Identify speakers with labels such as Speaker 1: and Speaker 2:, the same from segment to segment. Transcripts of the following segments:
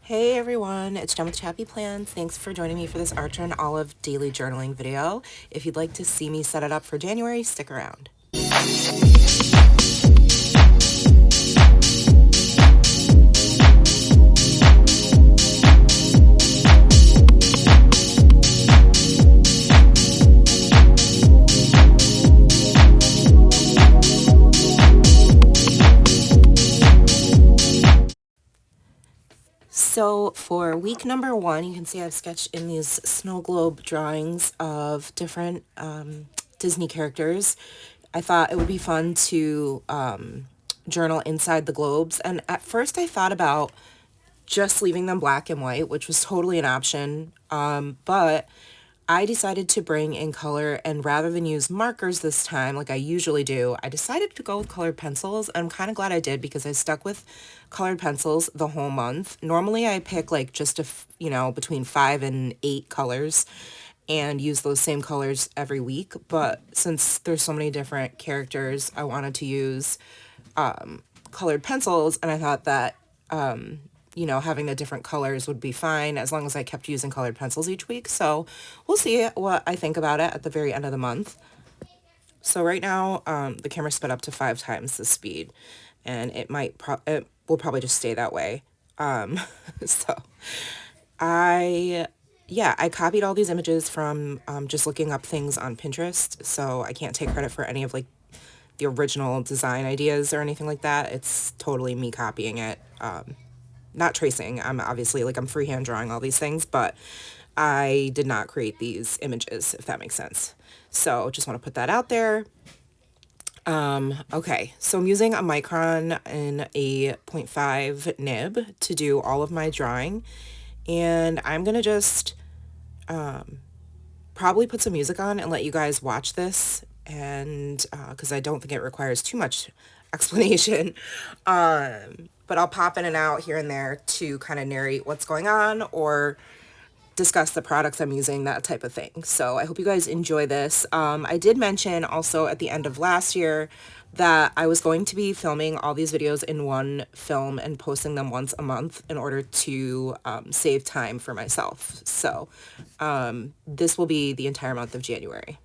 Speaker 1: Hey everyone, it's Jen with ChappyPlans. Thanks for joining me for this Archer and Olive daily journaling video. If you'd like to see me set it up for January, stick around. So for week number 1, you can see I've sketched in these snow globe drawings of different Disney characters. I thought it would be fun to journal inside the globes. And at first I thought about just leaving them black and white, which was totally an option. But I decided to bring in color, and rather than use markers this time like I usually do, I decided to go with colored pencils. I'm kind of glad I did because I stuck with colored pencils the whole month. Normally I pick like just between 5 and 8 colors and use those same colors every week, but since there's so many different characters, I wanted to use colored pencils, and I thought that having the different colors would be fine as long as I kept using colored pencils each week. So we'll see what I think about it at the very end of the month. So right now, the camera sped up to 5 times the speed, and it will probably just stay that way. So I copied all these images from just looking up things on Pinterest. So I can't take credit for any of like the original design ideas or anything like that. It's totally me copying it. Not tracing. I'm freehand drawing all these things, but I did not create these images, if that makes sense. So just want to put that out there. Okay, so I'm using a micron and a 0.5 nib to do all of my drawing, and I'm gonna just probably put some music on and let you guys watch this, and because I don't think it requires too much explanation. But I'll pop in and out here and there to kind of narrate what's going on or discuss the products I'm using, that type of thing. So I hope you guys enjoy this. I did mention also at the end of last year that I was going to be filming all these videos in one film and posting them once a month in order to save time for myself. So this will be the entire month of January.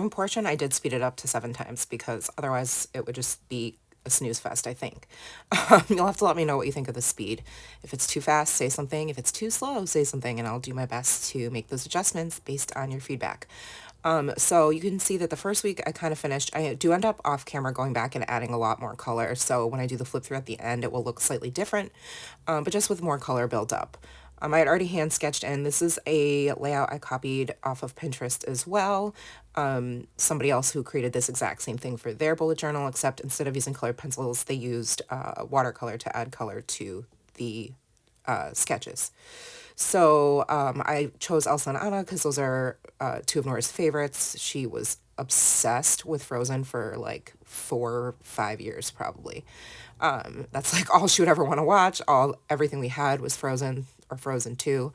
Speaker 1: coloring portion, I did speed it up to 7 times because otherwise it would just be a snooze fest, I think. You'll have to let me know what you think of the speed. If it's too fast, say something. If it's too slow, say something, and I'll do my best to make those adjustments based on your feedback. So you can see that the first week I kind of finished. I do end up off camera going back and adding a lot more color. So when I do the flip through at the end, it will look slightly different, but just with more color built up. I had already hand sketched in. This is a layout I copied off of Pinterest as well. Somebody else who created this exact same thing for their bullet journal, except instead of using colored pencils, they used watercolor to add color to the sketches. So I chose Elsa and Anna because those are two of Nora's favorites. She was obsessed with Frozen for like 4 or 5 years probably. That's like all she would ever want to watch. Everything we had was Frozen or Frozen 2.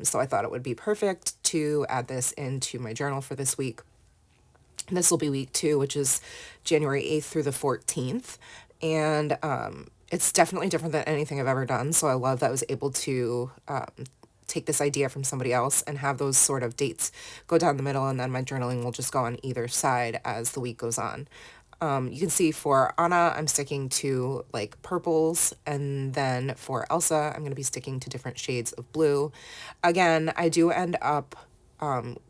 Speaker 1: So I thought it would be perfect to add this into my journal for this week. This will be week 2, which is January 8th through the 14th. And it's definitely different than anything I've ever done. So I love that I was able to take this idea from somebody else and have those sort of dates go down the middle, and then my journaling will just go on either side as the week goes on. You can see for Anna, I'm sticking to like purples, and then for Elsa, I'm going to be sticking to different shades of blue. Again, I do end up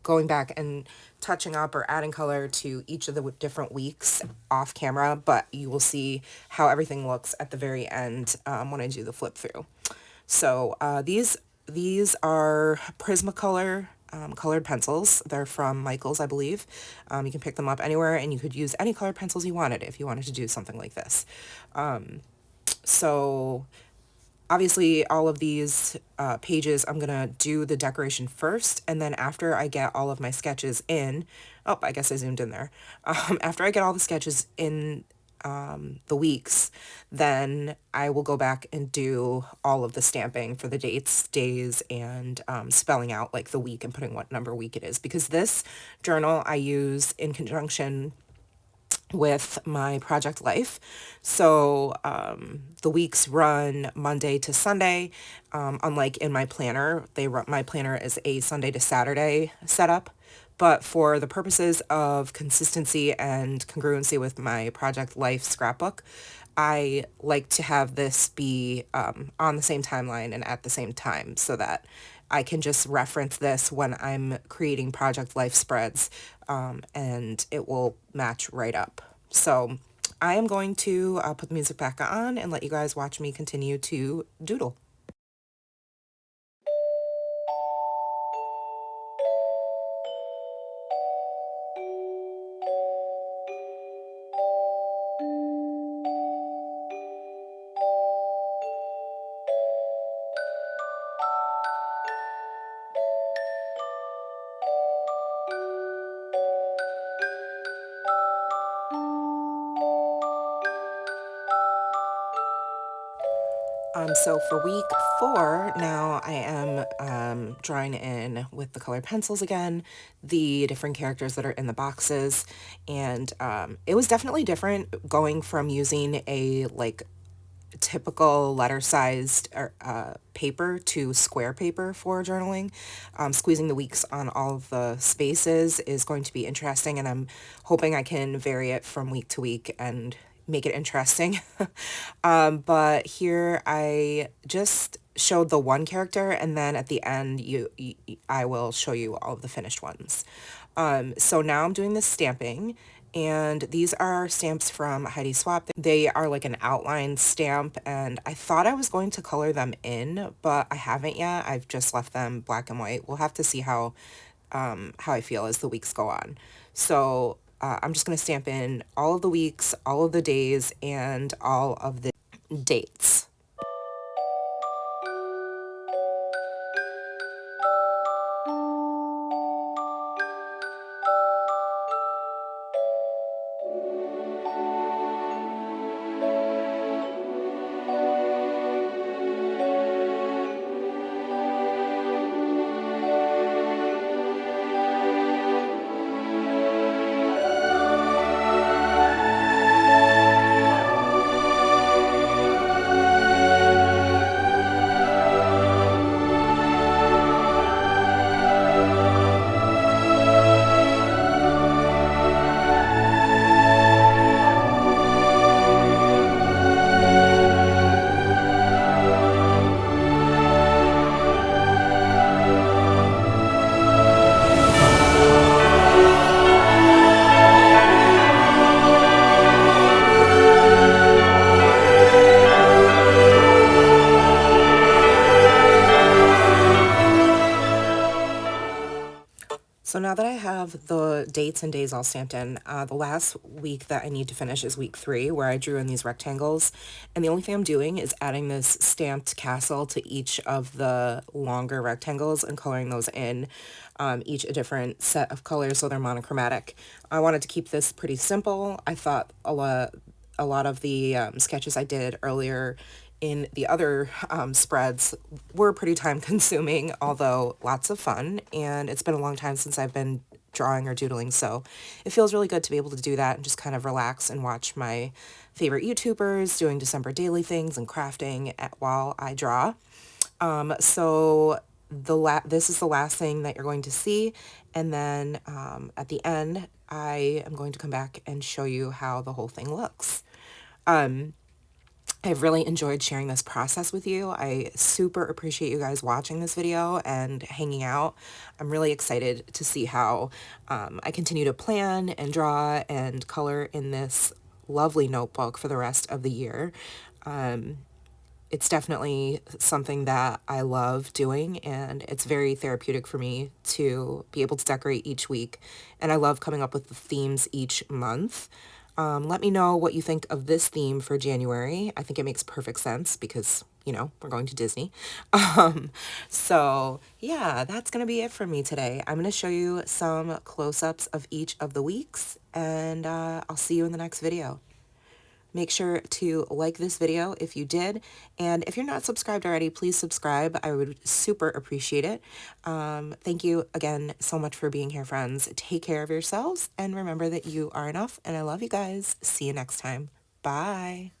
Speaker 1: going back and touching up or adding color to each of the different weeks off camera, but you will see how everything looks at the very end when I do the flip through. So these are Prismacolor colored pencils. They're from Michael's, I believe. You can pick them up anywhere, and you could use any colored pencils you wanted if you wanted to do something like this. So obviously all of these pages, I'm gonna do the decoration first, and then after I get all of my sketches in, oh, I guess I zoomed in there. After I get all the sketches in the weeks, then I will go back and do all of the stamping for the dates, days, and spelling out like the week and putting what number week it is, because this journal I use in conjunction with my project life. So the weeks run Monday to Sunday. Unlike in my planner, my planner is a Sunday to Saturday setup. But for the purposes of consistency and congruency with my project life scrapbook, I like to have this be on the same timeline and at the same time, so that I can just reference this when I'm creating project life spreads, and it will match right up. So I am going to put the music back on and let you guys watch me continue to doodle. So for week 4, now I am drawing in with the colored pencils again, the different characters that are in the boxes, and it was definitely different going from using a like typical letter-sized paper to square paper for journaling. Squeezing the weeks on all of the spaces is going to be interesting, and I'm hoping I can vary it from week to week and make it interesting. But here I just showed the one character, and then at the end I will show you all of the finished ones. So now I'm doing the stamping, and these are stamps from Heidi Swap. They are like an outline stamp, and I thought I was going to color them in, but I haven't yet. I've just left them black and white. We'll have to see how I feel as the weeks go on. So I'm just going to stamp in all of the weeks, all of the days, and all of the dates. So now that I have the dates and days all stamped in, the last week that I need to finish is week 3, where I drew in these rectangles. And the only thing I'm doing is adding this stamped castle to each of the longer rectangles and coloring those in, each a different set of colors so they're monochromatic. I wanted to keep this pretty simple. I thought a lot of the sketches I did earlier in the other spreads were pretty time consuming, although lots of fun, and it's been a long time since I've been drawing or doodling, so it feels really good to be able to do that and just kind of relax and watch my favorite YouTubers doing December daily things and crafting while I draw. So this is the last thing that you're going to see, and then at the end I am going to come back and show you how the whole thing looks. I've really enjoyed sharing this process with you. I super appreciate you guys watching this video and hanging out. I'm really excited to see how I continue to plan and draw and color in this lovely notebook for the rest of the year. It's definitely something that I love doing, and it's very therapeutic for me to be able to decorate each week. And I love coming up with the themes each month. Let me know what you think of this theme for January. I think it makes perfect sense because, you know, we're going to Disney. So yeah, that's going to be it for me today. I'm going to show you some close-ups of each of the weeks, and I'll see you in the next video. Make sure to like this video if you did, and if you're not subscribed already, please subscribe. I would super appreciate it. Thank you again so much for being here, friends. Take care of yourselves, and remember that you are enough, and I love you guys. See you next time. Bye.